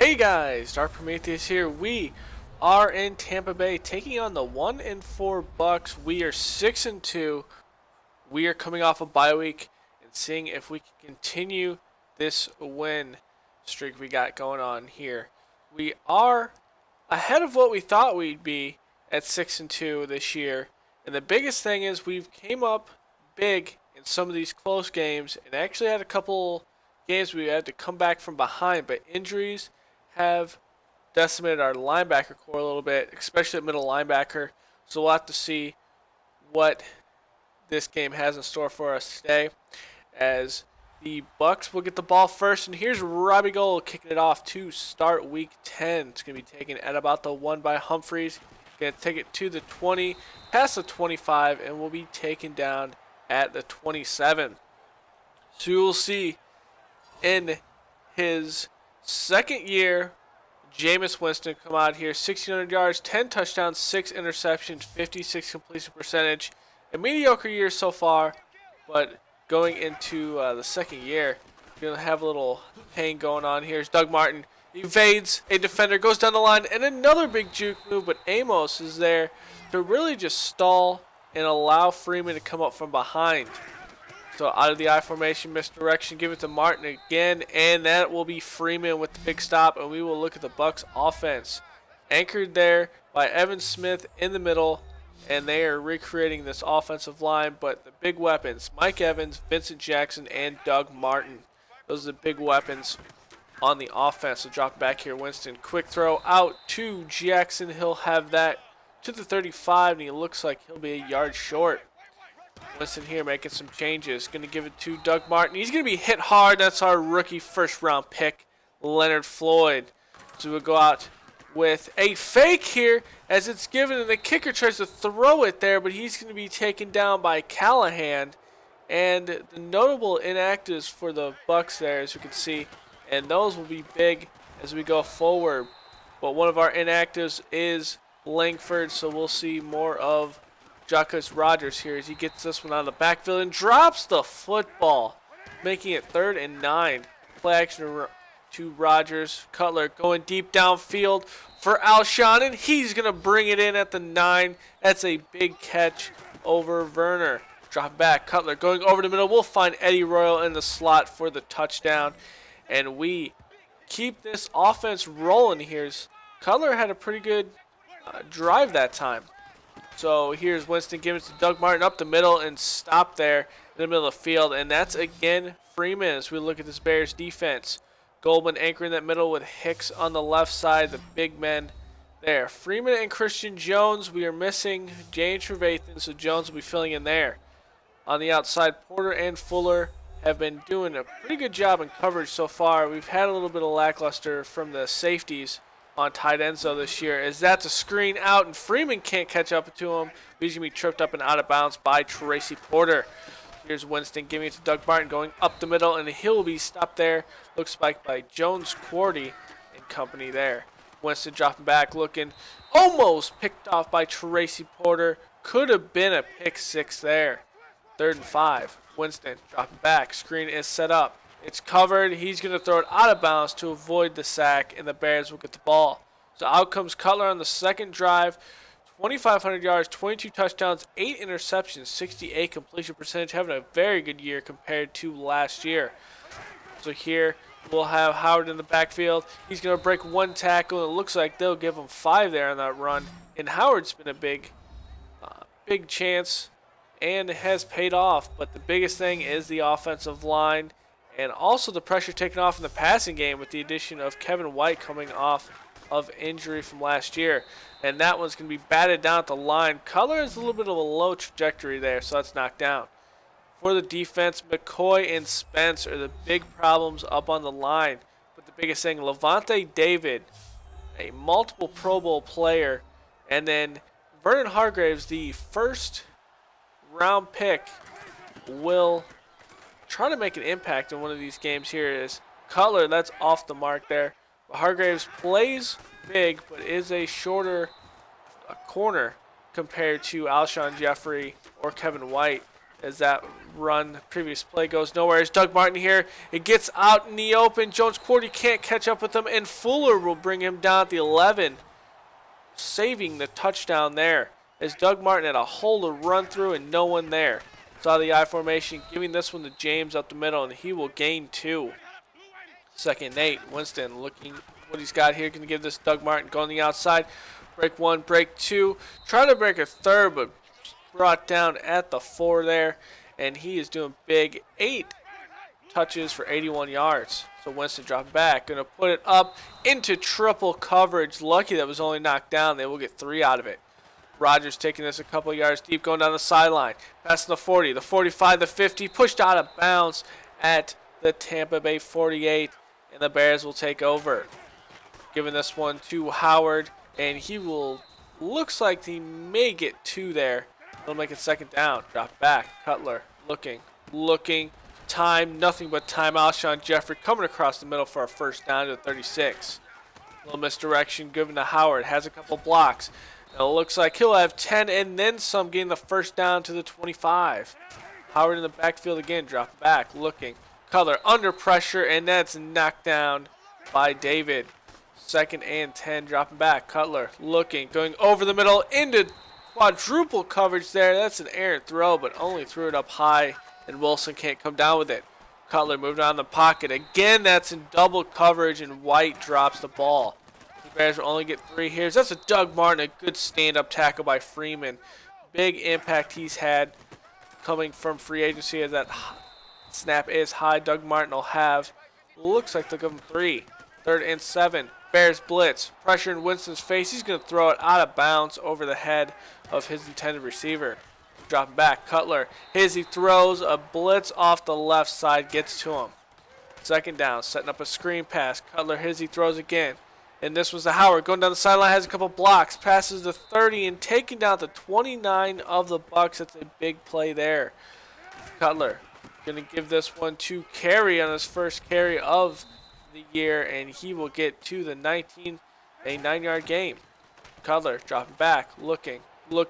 Hey guys, Dark Prometheus here. We are in Tampa Bay taking on the 1-4 Bucks. We are 6-2. We are coming off a bye week and seeing if we can continue this win streak we got going on here. We are ahead of what we thought we'd be at 6-2 this year. And the biggest thing is we've came up big in some of these close games and actually had a couple games we had to come back from behind, but injuries have decimated our linebacker core a little bit, especially at middle linebacker. So we'll have to see what this game has in store for us today, as the Bucks will get the ball first. And here's Robbie Gold kicking it off to start Week 10. It's going to be taken at about the 1 by Humphreys. Going to take it to the 20, past the 25, and will be taken down at the 27. So you will see in his second year, Jameis Winston come out here, 1,600 yards, 10 touchdowns, 6 interceptions, 56 completion percentage. A mediocre year so far, but going into the second year, you're going to have a little pain going on here. Here's Doug Martin, evades a defender, goes down the line, and another big juke move, but Amos is there to really just stall and allow Freeman to come up from behind. So out of the I formation, misdirection, give it to Martin again, and that will be Freeman with the big stop, and we will look at the Bucks offense. Anchored there by Evan Smith in the middle, and they are recreating this offensive line, but the big weapons, Mike Evans, Vincent Jackson, and Doug Martin. Those are the big weapons on the offense. So drop back here, Winston. Quick throw out to Jackson. He'll have that to the 35, and he looks like he'll be a yard short. Winston here making some changes. Going to give it to Doug Martin. He's going to be hit hard. That's our rookie first-round pick, Leonard Floyd. So we'll go out with a fake here as it's given, and the kicker tries to throw it there, but he's going to be taken down by Callahan. And the notable inactives for the Bucks there, as you can see, and those will be big as we go forward. But one of our inactives is Langford, so we'll see more of Jacquez Rogers here as he gets this one out of the backfield and drops the football, making it 3rd and 9. Play action to Rogers. Cutler going deep downfield for Alshon, and he's going to bring it in at the 9. That's a big catch over Werner. Drop back. Cutler going over the middle. We'll find Eddie Royal in the slot for the touchdown, and we keep this offense rolling here. Cutler had a pretty good drive that time. So here's Winston giving it to Doug Martin up the middle and stop there in the middle of the field. And that's again Freeman as we look at this Bears defense. Goldman anchoring that middle with Hicks on the left side, the big men there. Freeman and Christian Jones. We are missing Jane Trevathan, so Jones will be filling in there. On the outside, Porter and Fuller have been doing a pretty good job in coverage so far. We've had a little bit of lackluster from the safeties on tight ends though this year, as that's a screen out and Freeman can't catch up to him. He's going to be tripped up and out of bounds by Tracy Porter. Here's Winston giving it to Doug Martin going up the middle, and he'll be stopped there. Looks spiked by Jones Quarty and company there. Winston dropping back, looking almost picked off by Tracy Porter. Could have been a pick 6 there. 3rd and 5. Winston dropping back. Screen is set up. It's covered. He's going to throw it out of bounds to avoid the sack, and the Bears will get the ball. So out comes Cutler on the second drive. 2,500 yards, 22 touchdowns, 8 interceptions, 68 completion percentage. Having a very good year compared to last year. So here we'll have Howard in the backfield. He's going to break one tackle, and it looks like they'll give him 5 there on that run. And Howard's been a big chance and has paid off. But the biggest thing is the offensive line. And also the pressure taken off in the passing game with the addition of Kevin White coming off of injury from last year. And that one's going to be batted down at the line. Cutler is a little bit of a low trajectory there, so that's knocked down. For the defense, McCoy and Spence are the big problems up on the line. But the biggest thing, Levante David, a multiple Pro Bowl player. And then Vernon Hargraves, the first round pick, will try to make an impact in one of these games here. Is Cutler, that's off the mark there. But Hargraves plays big, but is a shorter corner compared to Alshon Jeffrey or Kevin White. as that run, previous play goes nowhere. It's Doug Martin here. It gets out in the open. Jones Quarty can't catch up with him, and Fuller will bring him down at the 11, saving the touchdown there. As Doug Martin had a hole to run through and no one there. Saw the I formation, giving this one to James up the middle, and he will gain 2. 2nd and 8. Winston looking what he's got here. Going to give this Doug Martin going the outside. Break 1, break 2. Trying to break a 3rd, but brought down at the 4 there. And he is doing big. 8 touches for 81 yards. So Winston dropping back. Going to put it up into triple coverage. Lucky that was only knocked down. They will get 3 out of it. Rodgers taking this a couple yards deep, going down the sideline. Passing the 40, the 45, the 50. Pushed out of bounds at the Tampa Bay 48. And the Bears will take over. Giving this one to Howard. And he will, looks like he may get 2 there. He'll make it 2nd down. Drop back. Cutler looking. Time, nothing but time. Alshon Jeffrey coming across the middle for a 1st down to the 36. Little misdirection given to Howard. Has a couple blocks. And it looks like he'll have 10 and then some, getting the 1st down to the 25. Howard in the backfield again. Drop back. Looking. Cutler under pressure, and that's knocked down by David. 2nd and 10, dropping back. Cutler looking, going over the middle into quadruple coverage there. That's an errant throw, but only threw it up high, and Wilson can't come down with it. Cutler moved on the pocket. Again, that's in double coverage, and White drops the ball. The Bears will only get 3 here. That's a Doug Martin, a good stand-up tackle by Freeman. Big impact he's had coming from free agency as that snap is high. Doug Martin will have, looks like they'll give him 3. 3rd and 7. Bears blitz. Pressure in Winston's face. He's going to throw it out of bounds over the head of his intended receiver. Dropping back. Cutler. He throws a blitz off the left side. Gets to him. 2nd down. Setting up a screen pass. Cutler. He throws again. And this was the Howard. Going down the sideline. Has a couple blocks. Passes the 30 and taking down the 29 of the Bucks. That's a big play there. Cutler. Going to give this one to Carey on his first carry of the year, and he will get to the 19, a 9-yard gain. Cutler dropping back, looking.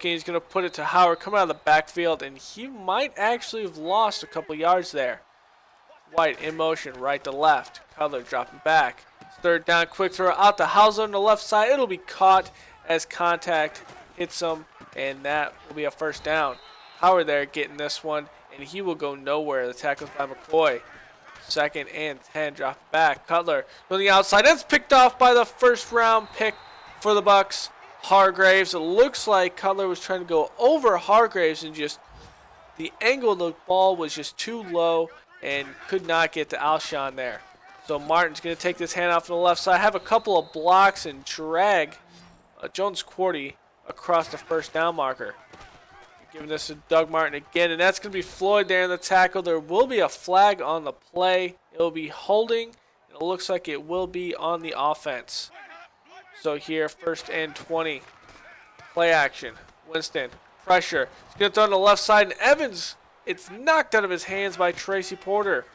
He's going to put it to Howard, coming out of the backfield, and he might actually have lost a couple yards there. White in motion, right to left. Cutler dropping back. 3rd down, quick throw out to Hauser on the left side. It'll be caught as contact hits him, and that will be a 1st down. Howard there getting this one, and he will go nowhere. The tackle's by McCoy. 2nd and 10, drop back. Cutler on the outside. That's picked off by the 1st round pick for the Bucks, Hargraves. It looks like Cutler was trying to go over Hargraves, and just the angle of the ball was just too low and could not get to Alshon there. So Martin's going to take this handoff on the left side, have a couple of blocks, and drag Jones Quarty across the 1st down marker. Giving this to Doug Martin again, and that's going to be Floyd there in the tackle. There will be a flag on the play. It will be holding. It looks like it will be on the offense. So here, 1st and 20. Play action. Winston, pressure. He's going to throw on the left side, and Evans, it's knocked out of his hands by Tracy Porter.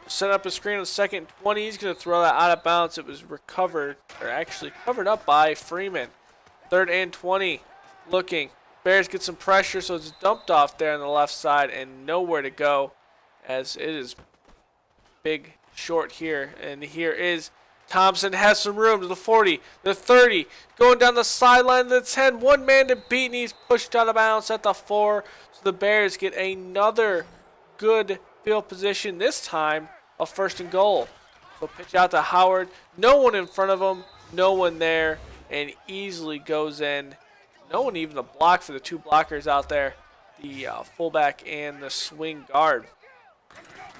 Set up a screen on 2nd and 20. He's going to throw that out of bounds. It was recovered, or actually covered up by Freeman. 3rd and 20. Looking. Bears get some pressure, so it's dumped off there on the left side and nowhere to go, as it is big short here. And here is Thompson, has some room to the 40, the 30, going down the sideline to the 10. 1 man to beat, and he's pushed out of bounds at the 4. So the Bears get another good field position, this time a 1st and goal. So pitch out to Howard. No one in front of him, no one there, and easily goes in. No one even a block for the 2 blockers out there, the fullback and the swing guard.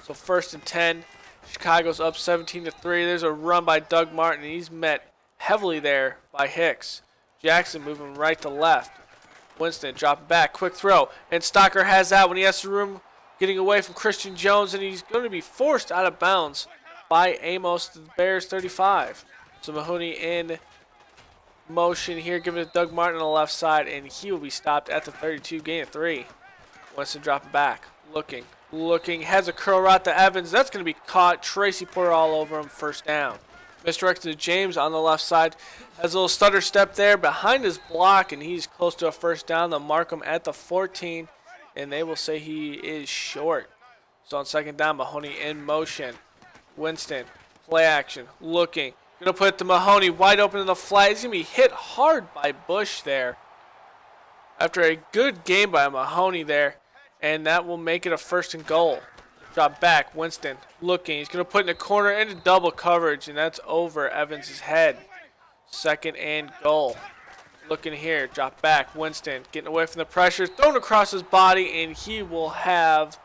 So 1st and 10, Chicago's up 17-3. There's a run by Doug Martin, and he's met heavily there by Hicks. Jackson moving right to left. Winston dropping back, quick throw, and Stocker has that when he has the room, getting away from Christian Jones, and he's going to be forced out of bounds by Amos to the Bears 35. So Mahoney in motion here, giving it to Doug Martin on the left side, and he will be stopped at the 32, gain of 3. Winston dropping back, looking, has a curl route to Evans. That's going to be caught. Tracy Porter all over him, 1st down. Misdirected to James on the left side. Has a little stutter step there behind his block, and he's close to a 1st down. They'll mark him at the 14, and they will say he is short. So on second down, Mahoney in motion. Winston, play action, looking. Gonna put it to Mahoney, wide open in the flat. He's gonna be hit hard by Bush there. After a good game by Mahoney there, and that will make it a 1st and goal. Drop back, Winston, looking. He's gonna put it in the corner into double coverage, and that's over Evans' head. 2nd and goal. Looking here, drop back, Winston, getting away from the pressure, thrown across his body, and he will have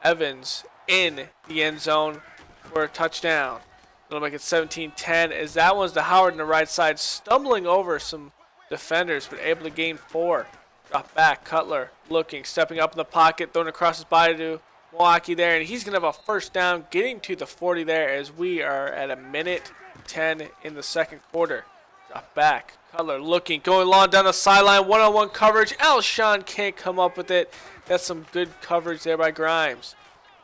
Evans in the end zone for a touchdown. It'll make it 17-10 as that one's to Howard on the right side, stumbling over some defenders, but able to gain 4. Drop back, Cutler looking, stepping up in the pocket, thrown across his body to Milwaukee there, and he's going to have a 1st down, getting to the 40 there as we are at 1:10 in the 2nd quarter. Drop back, Cutler looking, going long down the sideline, one-on-one coverage. Alshon can't come up with it. That's some good coverage there by Grimes.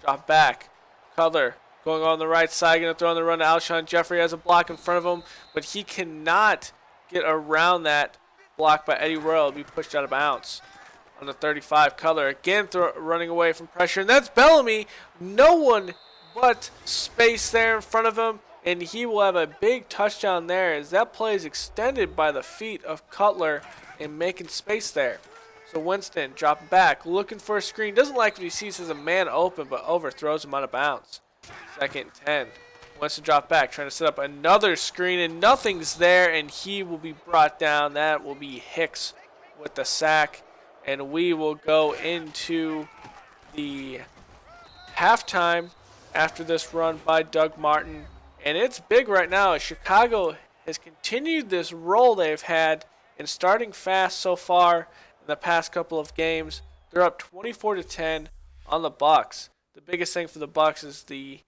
Drop back, Cutler going on the right side, going to throw on the run to Alshon Jeffrey. Has a block in front of him, but he cannot get around that block by Eddie Royal. Be pushed out of bounds. On the 35, Cutler again running away from pressure, and that's Bellamy. No one but space there in front of him, and he will have a big touchdown there as that play is extended by the feet of Cutler and making space there. So Winston dropping back, looking for a screen. Doesn't like what he sees as a man open, but overthrows him out of bounds. 2nd and 10. Winston drop back, trying to set up another screen, and nothing's there, and he will be brought down. That will be Hicks with the sack, and we will go into the halftime after this run by Doug Martin. And it's big right now as Chicago has continued this roll they've had in starting fast so far in the past couple of games. They're up 24-10 on the Bucks. The biggest thing for the Bucks is the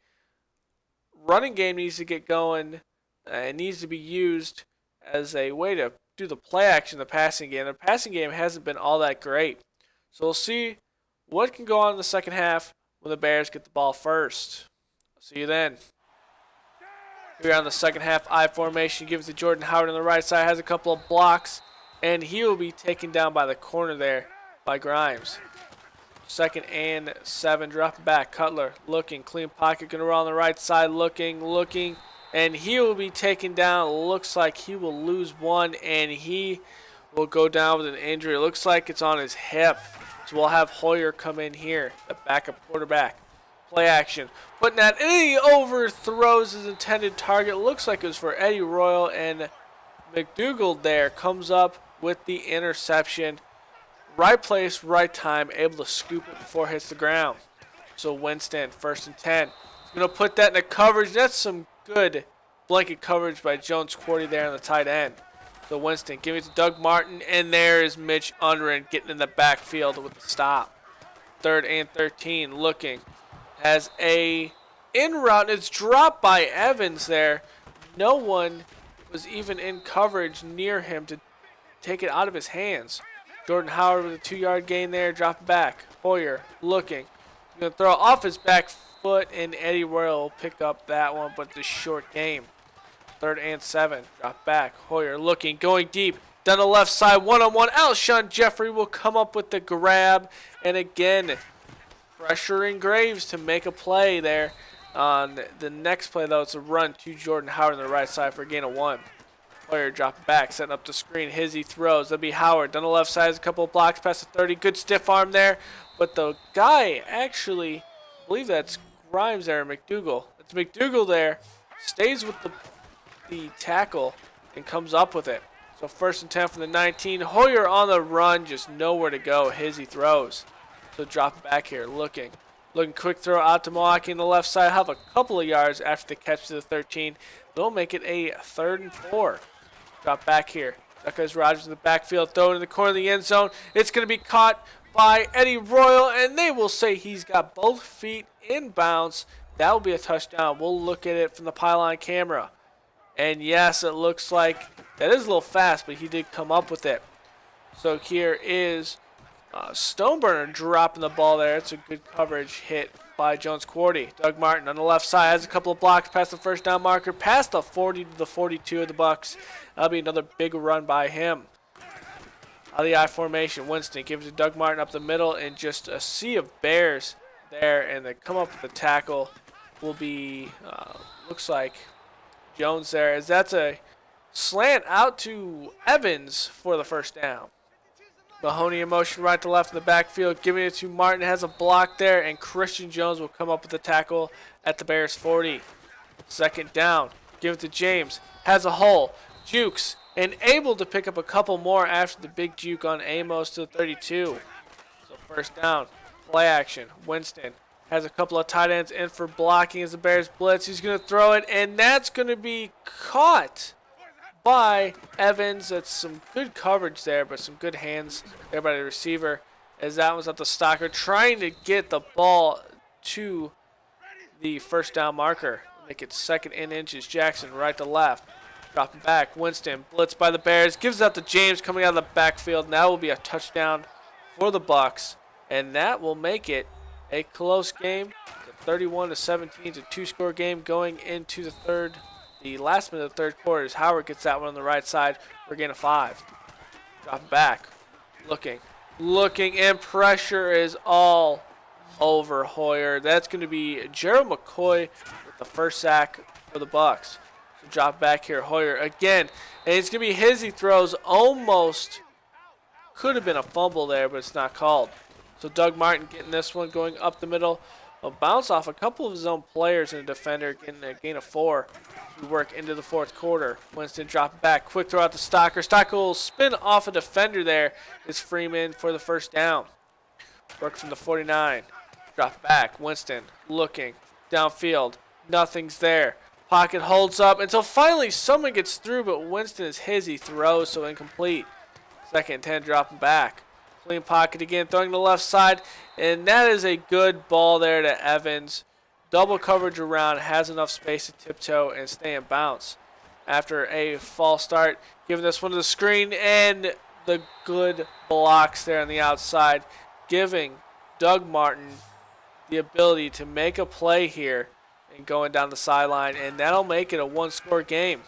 running game needs to get going. It needs to be used as a way to do the play action in the passing game. The passing game hasn't been all that great. So we'll see what can go on in the second half when the Bears get the ball first. See you then. Here on the second half, I formation, gives it to Jordan Howard on the right side, has a couple of blocks, and he will be taken down by the corner there by Grimes. 2nd and 7, dropping back, Cutler looking, clean pocket, going to roll on the right side, looking, and he will be taken down. Looks like he will lose one, and he will go down with an injury. It looks like it's on his hip. So we'll have Hoyer come in here, the backup quarterback. Play action, putting that, and he overthrows his intended target. Looks like it was for Eddie Royal, and McDougald there comes up with the interception. Right place, right time, able to scoop it before it hits the ground. So Winston, 1st and 10. He's going to put that in the coverage. That's some good blanket coverage by Jones Quarty there on the tight end. So Winston giving it to Doug Martin, and there is Mitch Unruh getting in the backfield with the stop. 3rd and 13, looking. Has a in route, and it's dropped by Evans there. No one was even in coverage near him to take it out of his hands. Jordan Howard with a 2-yard gain there, drop back. Hoyer looking. He's going to throw off his back foot, and Eddie Royal will pick up that one, but the short game. 3rd and 7, drop back. Hoyer looking, going deep. Down the left side, one-on-one. Alshon Jeffrey will come up with the grab, and again, pressuring Graves to make a play there. On the next play, though, it's a run to Jordan Howard on the right side for a gain of 1. Hoyer dropping back, setting up the screen. Hizzy throws. That'll be Howard. Down the left side, has a couple of blocks past the 30. Good stiff arm there. But the guy actually, I believe that's Grimes there, McDougald. It's McDougald there. Stays with the tackle and comes up with it. So 1st and 10 from the 19. Hoyer on the run, just nowhere to go. Hizzy throws. So drop back here, looking quick throw out to Milwaukee on the left side. Have a couple of yards after the catch to the 13. They'll make it a 3rd and 4. Drop back here. That goes Rogers in the backfield, throw it in the corner of the end zone. It's going to be caught by Eddie Royal, and they will say he's got both feet in bounds. That will be a touchdown. We'll look at it from the pylon camera. And yes, it looks like that is a little fast, but he did come up with it. So here is Stoneburner dropping the ball there. It's a good coverage hit by Jones Quarty. Doug Martin on the left side has a couple of blocks past the 1st down marker, past the 40 to the 42 of the Bucks. That'll be another big run by him. Out of the I formation, Winston gives it to Doug Martin up the middle, and just a sea of Bears there, and they come up with the tackle. Will be, looks like Jones there, as that's a slant out to Evans for the first down. Mahoney in motion right to left in the backfield, giving it to Martin, has a block there, and Christian Jones will come up with the tackle at the Bears 40. Second down, give it to James, has a hole, jukes, and able to pick up a couple more after the big juke on Amos to the 32. So first down, play action. Winston has a couple of tight ends in for blocking as the Bears blitz. He's going to throw it, and that's going to be caught by Evans. That's some good coverage there, but some good hands there by the receiver, as that was up to Stocker trying to get the ball to the first down marker. Make it 2nd and inches. Jackson right to left. Dropping back. Winston blitz by the Bears. Gives it out to James coming out of the backfield. And that will be a touchdown for the Bucks. And that will make it a close game. 31-17. It's a 2-score game going into the last minute of the third quarter. As Howard gets that one on the right side for a gain of 5. Dropping back. Looking, and pressure is all over Hoyer. That's going to be Gerald McCoy with the first sack for the Bucks. So drop back here, Hoyer again, and it's going to be his. He throws, almost could have been a fumble there, but it's not called. So Doug Martin getting this one, going up the middle. A bounce off a couple of his own players and a defender, getting a gain of 4. We work into the fourth quarter. Winston dropping back, quick throw out to Stocker. Stocker will spin off a defender there. Is Freeman for the first down. Work from the 49. Drop back. Winston looking downfield. Nothing's there. Pocket holds up until finally someone gets through, but Winston is his. He throws, so incomplete. 2nd and 10, dropping back. Clean pocket again, throwing to the left side, and that is a good ball there to Evans. Double coverage around, has enough space to tiptoe and stay in bounce. After a false start, giving this one to the screen, and the good blocks there on the outside, giving Doug Martin the ability to make a play here and going down the sideline, and that'll make it a 1-score game.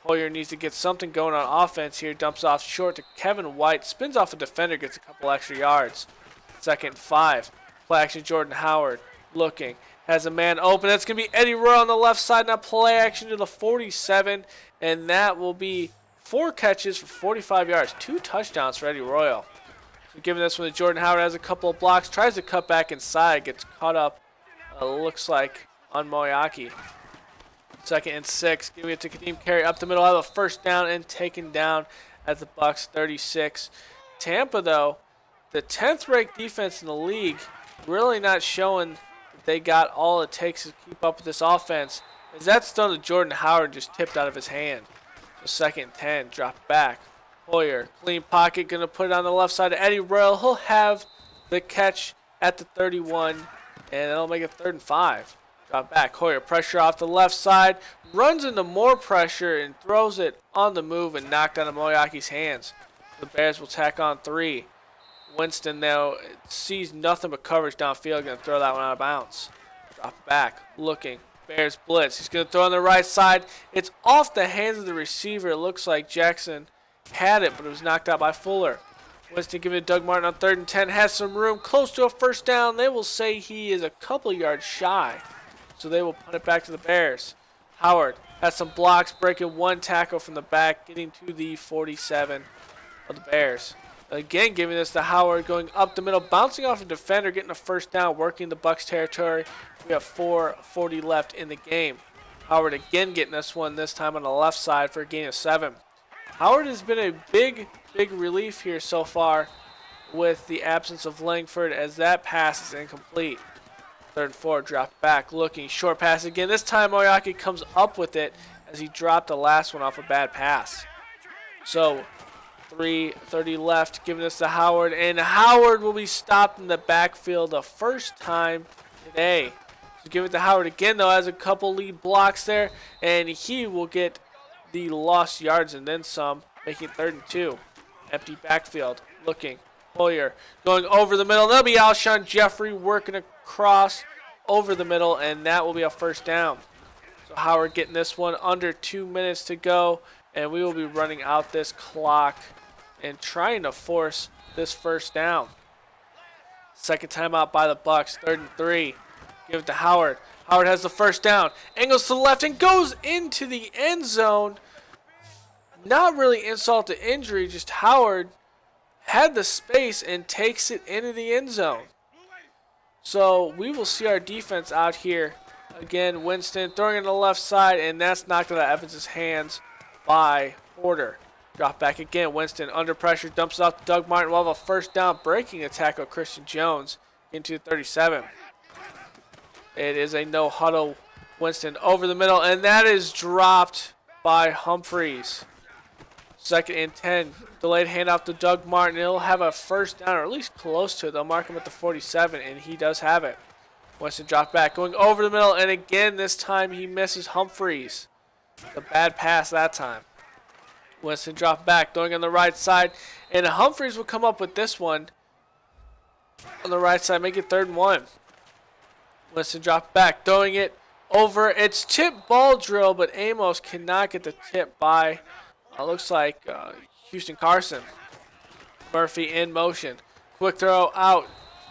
Hoyer needs to get something going on offense here. Dumps off short to Kevin White. Spins off a defender, gets a couple extra yards. 2nd and 5. Play action, Jordan Howard looking. Has a man open. That's going to be Eddie Royal on the left side. Now play action to the 47. And that will be 4 catches for 45 yards. 2 touchdowns for Eddie Royal. So giving this one to Jordan Howard. Has a couple of blocks. Tries to cut back inside. Gets caught up, looks like, on Moyaki. 2nd and 6. Giving it to Kadeem Carey up the middle. Have a first down and taken down at the Bucks 36. Tampa, though, the 10th ranked defense in the league, really not showing that they got all it takes to keep up with this offense. As that's done to Jordan Howard, just tipped out of his hand. So 2nd and 10. Drop back. Hoyer, clean pocket, going to put it on the left side of Eddie Royal. He'll have the catch at the 31, and that'll make it 3rd and 5. Drop back. Hoyer, pressure off the left side, runs into more pressure and throws it on the move and knocked out of Moyaki's hands. The Bears will tack on 3. Winston now sees nothing but coverage downfield, going to throw that one out of bounds. Drop back, looking. Bears blitz. He's going to throw on the right side. It's off the hands of the receiver. It looks like Jackson had it, but it was knocked out by Fuller. Winston giving it to Doug Martin on 3rd and 10. Has some room, close to a first down. They will say he is a couple yards shy. So they will punt it back to the Bears. Howard has some blocks, breaking 1 tackle from the back, getting to the 47 of the Bears. Again, giving this to Howard, going up the middle, bouncing off a defender, getting a first down, working the Bucks territory. We have 4:40 left in the game. Howard again getting this one, this time on the left side for a gain of 7. Howard has been a big relief here so far with the absence of Langford, as that pass is incomplete. 3rd and 4, drop back, looking, short pass again. This time Moyaki comes up with it as he dropped the last one off a bad pass. So 3:30 left, giving this to Howard, and Howard will be stopped in the backfield the first time today. So give it to Howard again, though, has a couple lead blocks there, and he will get the lost yards and then some, making 3rd and 2. Empty backfield, looking. Hoyer going over the middle. That'll be Alshon Jeffrey working across over the middle, and that will be a first down. So Howard getting this one under 2 minutes to go, and we will be running out this clock and trying to force this first down. Second timeout by the Bucks, 3rd and 3. Give it to Howard. Howard has the first down. Angles to the left and goes into the end zone. Not really insult to injury, just Howard had the space and takes it into the end zone. So we will see our defense out here. Again, Winston throwing it to the left side, and that's knocked out of Evans' hands by Porter. Drop back again. Winston under pressure, dumps it off to Doug Martin. We'll have a first down, breaking a tackle Christian Jones into 37. It is a no huddle. Winston over the middle, and that is dropped by Humphreys. 2nd and 10. Delayed handoff to Doug Martin. He'll have a first down, or at least close to it. They'll mark him at the 47, and he does have it. Winston drop back, going over the middle, and again, this time he misses Humphreys. A bad pass that time. Winston drop back, throwing on the right side, and Humphreys will come up with this one on the right side, make it 3rd and 1. Winston drop back, throwing it over. It's tip ball drill, but Amos cannot get the tip by, looks like Houston Carson. Murphy in motion. Quick throw out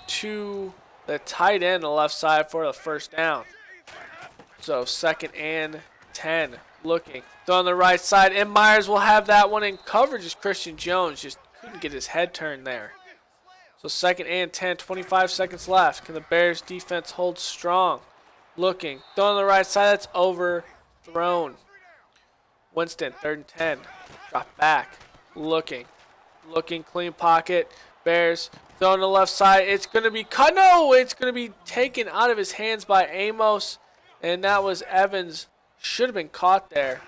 to the tight end on the left side for the first down. So 2nd and 10. Looking. Throw on the right side, and Myers will have that one in coverage as Christian Jones just couldn't get his head turned there. So 2nd and 10, 25 seconds left. Can the Bears defense hold strong? Looking. Throw on the right side, that's overthrown. Winston, 3rd and 10. Drop back. Looking. Clean pocket. Bears throw on the left side. It's going to be cut. No, it's going to be taken out of his hands by Amos. And that was Evans. Should have been caught there.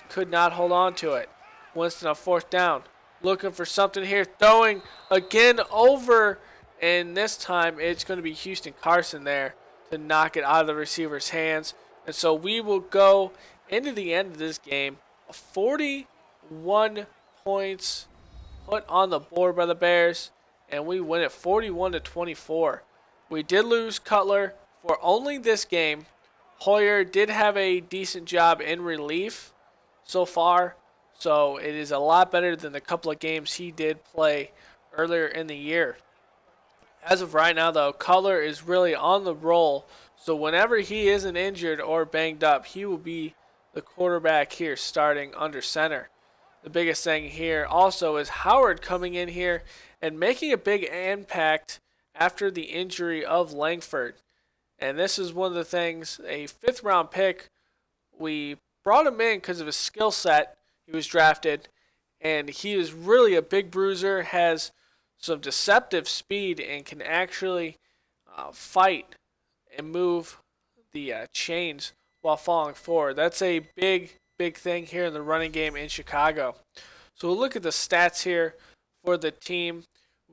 Could not hold on to it. Winston on 4th down. Looking for something here. Throwing again over. And this time it's going to be Houston Carson there to knock it out of the receiver's hands. And so we will go into the end of this game. 41 points put on the board by the Bears, and we win it 41-24. We did lose Cutler for only this game. Hoyer did have a decent job in relief so far, so it is a lot better than the couple of games he did play earlier in the year. As of right now, though, Cutler is really on the roll, so whenever he isn't injured or banged up, he will be the quarterback here starting under center. The biggest thing here also is Howard coming in here and making a big impact after the injury of Langford. And this is one of the things, a 5th round pick, we brought him in because of his skill set. He was drafted, and he is really a big bruiser, has some deceptive speed, and can actually fight and move the chains while falling forward. That's a big thing here in the running game in Chicago. So we'll look at the stats here for the team.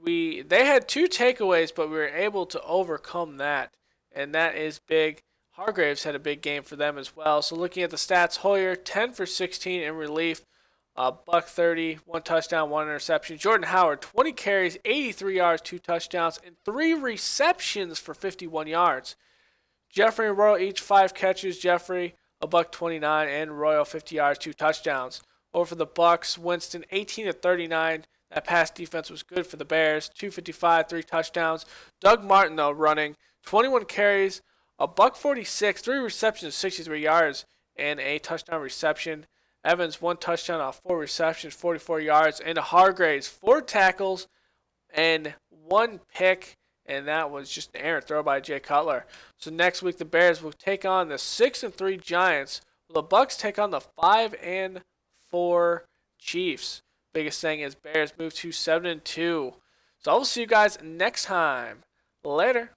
They had 2 takeaways, but we were able to overcome that, and that is big. Hargraves had a big game for them as well. So looking at the stats, Hoyer 10 for 16 in relief, $130, 1 touchdown, 1 interception. Jordan Howard 20 carries, 83 yards, 2 touchdowns, and 3 receptions for 51 yards. Jeffrey and Royal each 5 catches. Jeffrey $129 and Royal 50 yards, 2 touchdowns. Over for the Bucks, Winston 18 of 39. That pass defense was good for the Bears. 255, 3 touchdowns. Doug Martin though running 21 carries, $146, 3 receptions, 63 yards, and a touchdown reception. Evans 1 touchdown off 4 receptions, 44 yards, and Hargraves 4 tackles and 1 pick. And that was just an errant throw by Jay Cutler. So next week the Bears will take on the 6-3 Giants. Will the Bucks take on the 5-4 Chiefs? Biggest thing is Bears move to 7-2. So I will see you guys next time. Later.